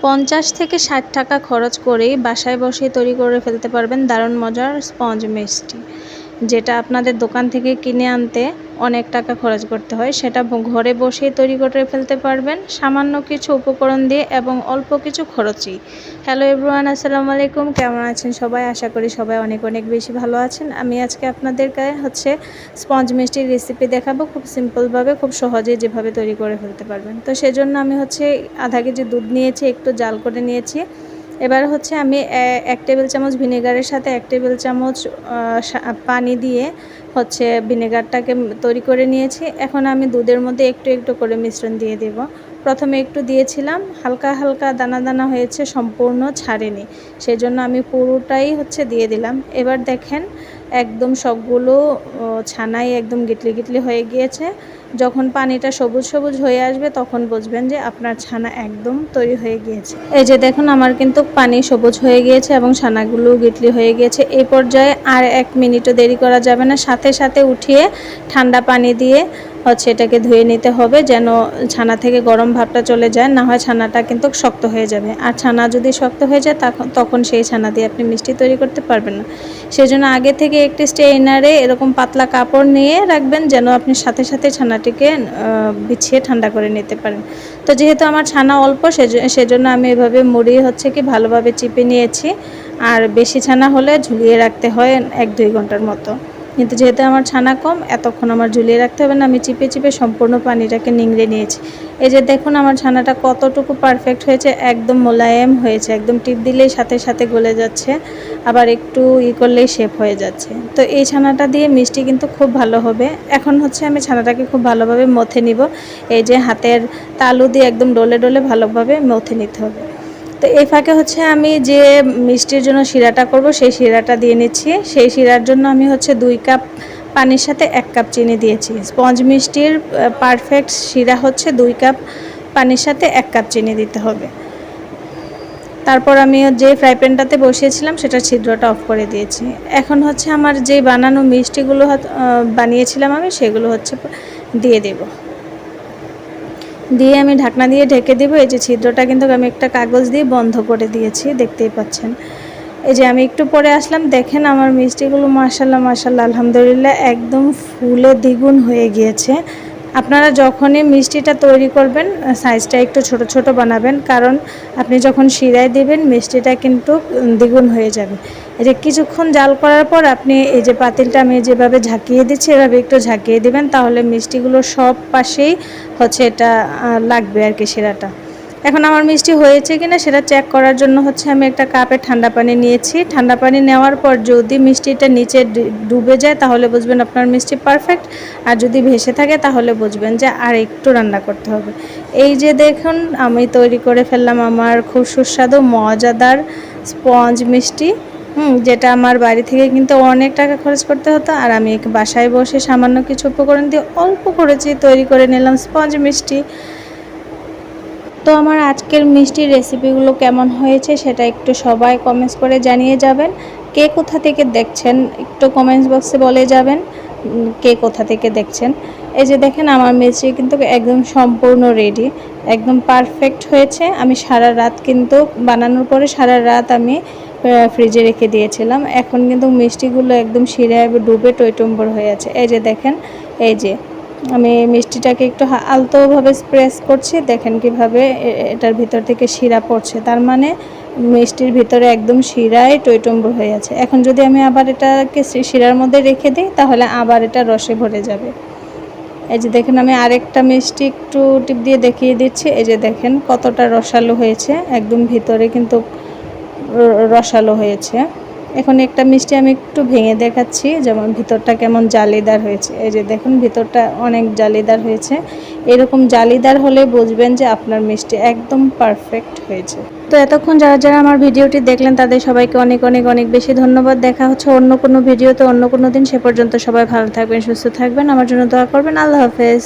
50 থেকে 60 টাকা খরচ করেই বাসায় বসেই তৈরি করে ফেলতে পারবেন দারুণ মজার স্পঞ্জ মিষ্টি, যেটা আপনাদের দোকান থেকে কিনে আনতে অনেক টাকা খরচ করতে হয়, সেটা ঘরে বসেই তৈরি করে ফেলতে পারবেন সামান্য কিছু উপকরণ দিয়ে এবং অল্প কিছু খরচেই। হ্যালো এভরিওয়ান, আসসালামু আলাইকুম। কেমন আছেন সবাই? আশা করি সবাই অনেক অনেক বেশি ভালো আছেন। আমি আজকে আপনাদেরকে স্পঞ্জ মিষ্টির রেসিপি দেখাবো, খুব সিম্পলভাবে, খুব সহজেই যেভাবে তৈরি করে ফেলতে পারবেন। তো সেজন্য আমি আধা কেজি দুধ নিয়েছি, একটু জাল করে নিয়েছি। এবার আমি 1 টেবিল চামচ ভিনেগারের সাথে 1 টেবিল চামচ পানি দিয়ে ভিনেগারটাকে তৈরি করে নিয়েছি। এখন আমি দুধের মধ্যে একটু একটু করে মিশ্রণ দিয়ে দেব। প্রথমে একটু দিয়েছিলাম, হালকা হালকা দানা দানা হয়েছে, সম্পূর্ণ ছাড়েনি, সেজন্য আমি পুরোটাই দিয়ে দিলাম। এবার দেখেন একদম সবগুলো ছানাই একদম গিটলি গিটলি হয়ে গিয়েছে। যখন পানিটা সবুজ সবুজ হয়ে আসবে তখন বুঝবেন যে আপনার ছানা একদম তৈরি হয়ে গিয়েছে। এই যে দেখুন, আমার কিন্তু পানি সবুজ হয়ে গিয়েছে এবং ছানাগুলো গিটলি হয়ে গিয়েছে। এই পর্যায়ে আর 1 মিনিটও দেরি করা যাবে না, সাথে সাথে উঠিয়ে ঠান্ডা পানি দিয়ে এটাকে ধুয়ে নিতে হবে, যেন ছানা থেকে গরম ভাবটা চলে যায়, না হয় ছানাটা কিন্তু শক্ত হয়ে যাবে। আর ছানা যদি শক্ত হয়ে যায় তখন সেই ছানা দিয়ে আপনি মিষ্টি তৈরি করতে পারবেন না। সেজন্য আগে থেকে একটি স্ট্রেইনারে এরকম পাতলা কাপড় নিয়ে রাখবেন, যেন আপনি সাথে সাথে ছানাটিকে বিছিয়ে ঠান্ডা করে নিতে পারেন। তো যেহেতু আমার ছানা অল্প, সেজন্য আমি এভাবে মুড়িয়ে ভালোভাবে চিপে নিয়েছি। আর বেশি ছানা হলে ঝুলিয়ে রাখতে হয় 1-2 ঘন্টার মতো, কিন্তু যেহেতু আমার ছানা কম, এতক্ষণ আমার ঝুলিয়ে রাখতে হবে না। আমি চিপে চিপে সম্পূর্ণ পানিটাকে নিংড়ে নিয়েছি। এই যে দেখুন, আমার ছানাটা কতটুকু পারফেক্ট হয়েছে, একদম মোলায়েম হয়েছে, একদম টিপ দিলেই সাথে সাথে গলে যাচ্ছে, আবার একটু করলেই শেপ হয়ে যাচ্ছে। তো এই ছানাটা দিয়ে মিষ্টি কিন্তু খুব ভালো হবে। এখন আমি ছানাটাকে খুব ভালোভাবে মথে নিব। এই যে হাতের তালু দিয়ে একদম ডলে ডলে ভালোভাবে মথে নিতে হবে। তো এই ফাঁকে আমি যে মিষ্টির জন্য শিরাটা করব, সেই শিরাটা দিয়ে নিচ্ছি। সেই শিরার জন্য আমি 2 কাপ পানির সাথে 1 কাপ চিনি দিয়েছি। স্পঞ্জ মিষ্টির পারফেক্ট শিরা 2 কাপ পানির সাথে 1 কাপ চিনি দিতে হবে। তারপর আমি যে ফ্রাই প্যানটাতে বসিয়েছিলাম সেটার ছিদ্রটা অফ করে দিয়েছি। এখন আমার যে বানানো মিষ্টিগুলো বানিয়েছিলাম আমি, সেগুলো দিয়ে দেব। দিয়ে আমি ঢাকনা দিয়ে ঢেকে দেব। এই যে ছিদ্রটা কিন্তু আমি একটা কাগজ দিয়ে বন্ধ করে দিয়েছি, দেখতেই পাচ্ছেন। এই যে আমি একটু পরে আসলাম, দেখেন আমার মিষ্টিগুলো মাশাআল্লাহ মাশাআল্লাহ আলহামদুলিল্লাহ একদম ফুলে দ্বিগুণ হয়ে গিয়েছে। আপনারা যখনই মিষ্টিটা তৈরি করবেন সাইজটা একটু ছোট ছোট বানাবেন, কারণ আপনি যখন শিরায় দেবেন মিষ্টিটা কিন্তু দ্বিগুণ হয়ে যাবে। এই যে কিছুক্ষণ জাল করার পর আপনি এই যে পাতিলটা আমি যেভাবে ঝাঁকিয়ে দিচ্ছি, এভাবে একটু ঝাঁকিয়ে দিবেন, তাহলে মিষ্টিগুলো সব পাশেই এটা লাগবে আর কি, শিরাটা। এখন আমার মিষ্টি হয়েছে কিনা সেটা চেক করার জন্য আমি একটা কাপে ঠান্ডা পানি নিয়েছি। ঠান্ডা পানি নেওয়ার পর যদি মিষ্টিটা নিচে ডুবে যায় তাহলে বুঝবেন আপনার মিষ্টি পারফেক্ট, আর যদি ভেসে থাকে তাহলে বুঝবেন যে আর একটু রান্না করতে হবে। এই যে দেখুন, আমি তৈরি করে ফেললাম আমার খুব সুস্বাদু মজাদার স্পঞ্জ মিষ্টি, যেটা আমার বাড়ি থেকে কিন্তু অনেক টাকা খরচ করতে হতো, আর আমি বাসায় বসে সামান্য কিছু উপকরণ দিয়ে অল্প করেছি তৈরি করে নিলাম স্পঞ্জ মিষ্টি। তো আমার আজকের মিষ্টির রেসিপিগুলো কেমন হয়েছে সেটা একটু সবাই কমেন্টস করে জানিয়ে যাবেন। কে কোথা থেকে দেখছেন একটু কমেন্টস বক্সে বলে যাবেন, কে কোথা থেকে দেখছেন। এই যে দেখেন, আমার মিষ্টি কিন্তু একদম সম্পূর্ণ রেডি, একদম পারফেক্ট হয়েছে। আমি সারা রাত কিন্তু বানানোর পরে সারা রাত আমি ফ্রিজে রেখে দিয়েছিলাম। এখন কিন্তু মিষ্টিগুলো একদম শিরায় ডুবে টইটম্বর হয়ে আছে। এই যে দেখেন, এই যে আমি মিষ্টিটাকে একটু আলতোভাবে প্রেস করছি, দেখেন কিভাবে এটার ভিতর থেকে শিরা পড়ছে, তার মানে মিষ্টির ভিতরে একদম শিরায় টইটম্বর হয়ে আছে। এখন যদি আমি আবার এটাকে শিরার মধ্যে রেখে দিই তাহলে আবার এটা রসে ভরে যাবে। এই যে দেখেন, আমি আরেকটা মিষ্টি একটু টিপ দিয়ে দেখিয়ে দিচ্ছি। এই যে দেখেন কতটা রসালো হয়েছে, একদম ভিতরে কিন্তু রসালো হয়েছে। এখন একটা মিষ্টি আমি একটু ভেঙে দেখাচ্ছি, যেমন ভিতরটা কেমন জালিদার হয়েছে। এই যে দেখুন, ভিতরটা অনেক জালিদার হয়েছে। এরকম জালিদার হলে বুঝবেন যে আপনার মিষ্টি একদম পারফেক্ট হয়েছে। তো এতক্ষণ যারা যারা আমার ভিডিওটি দেখলেন তাদের সবাইকে অনেক অনেক অনেক বেশি ধন্যবাদ। দেখা হচ্ছে অন্য কোনো ভিডিওতে অন্য কোনো দিন। সে পর্যন্ত সবাই ভালো থাকবেন, সুস্থ থাকবেন, আমার জন্য দোয়া করবেন। আল্লাহ হাফেজ।